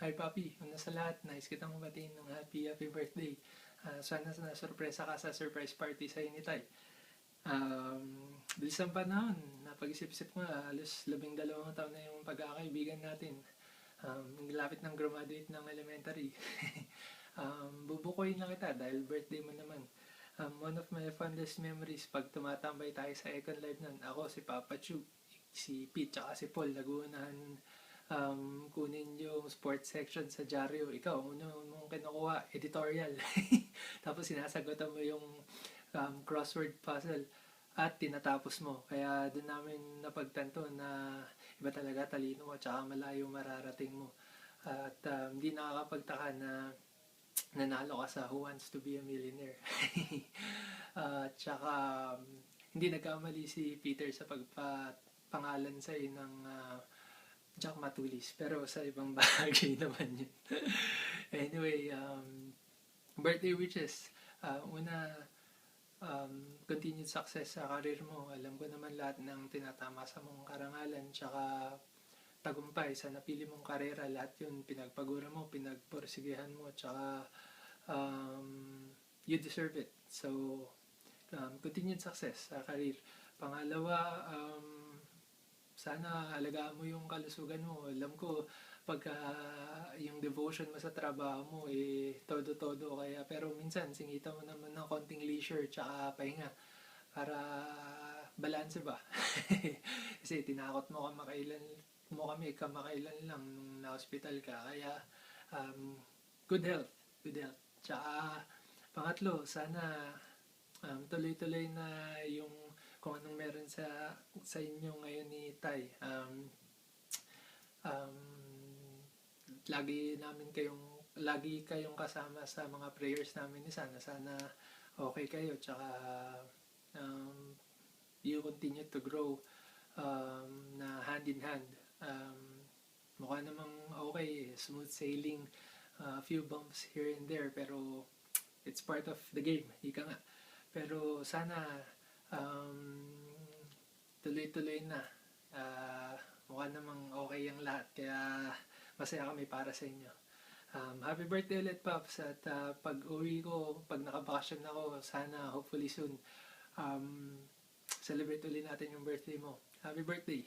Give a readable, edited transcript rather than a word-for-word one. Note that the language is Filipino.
Hi Papi, una sa lahat, nice kitang mabatiin ng happy birthday. Sana na sorpresa ka sa surprise party sa Initay. Bilis ang panahon, napag-isip-isip ko halos 12 taon na yung pagkakaibigan natin. Lapit ng graduate ng elementary. Bubukoy na kita dahil birthday mo naman. One of my fondest memories pag tumatambay tayo sa Econ Live nun, ako si Papa Chu, si Pete, tsaka si Paul, naguunahan kunin yung sports section sa dyaryo. Ikaw, mong kinukuha, editorial. Tapos sinasagutan mo yung crossword puzzle at tinatapos mo. Kaya doon namin napagtanto na iba talaga talino mo at saka malayo mararating mo. At hindi nakakapagtaka na nanalo ka sa Who Wants to be a Millionaire. At saka hindi nagkamali si Peter sa pagpapangalan sa ng Jack Matulis. Pero sa ibang bagay naman yun. Anyway, birthday wishes. Una, continued success sa career mo. Alam ko naman lahat ng tinatama sa mong karangalan. Tsaka tagumpay sa napili mong karera. Lahat yun pinagpagura mo, pinagporsigihan mo. Tsaka you deserve it. So, continued success sa career. Pangalawa, sana alagaan mo yung kalusugan mo. Alam ko, pagka yung devotion mo sa trabaho mo, todo-todo kaya. Pero minsan, singita mo naman ng konting leisure tsaka pahinga para balanse ba? Kasi tinakot mo kami kamakailan lang nung na-hospital ka. Kaya, good health, good health. Tsaka, pangatlo, sana tuloy-tuloy na yung kung anong meron sa inyo ngayon ni Tay. Um, lagi kayong kasama sa mga prayers namin ni sana okay kayo tsaka um, you continue to grow na hand in hand. Mukha namang okay, smooth sailing, a few bumps here and there pero it's part of the game, ika nga. Pero sana tuloy-tuloy na. Mukha namang okay ang lahat. Kaya masaya kami para sa inyo. Happy birthday ulit, Paps. At pag uwi ko, pag nakabakasyon ako, sana hopefully soon, celebrate ulit natin yung birthday mo. Happy birthday!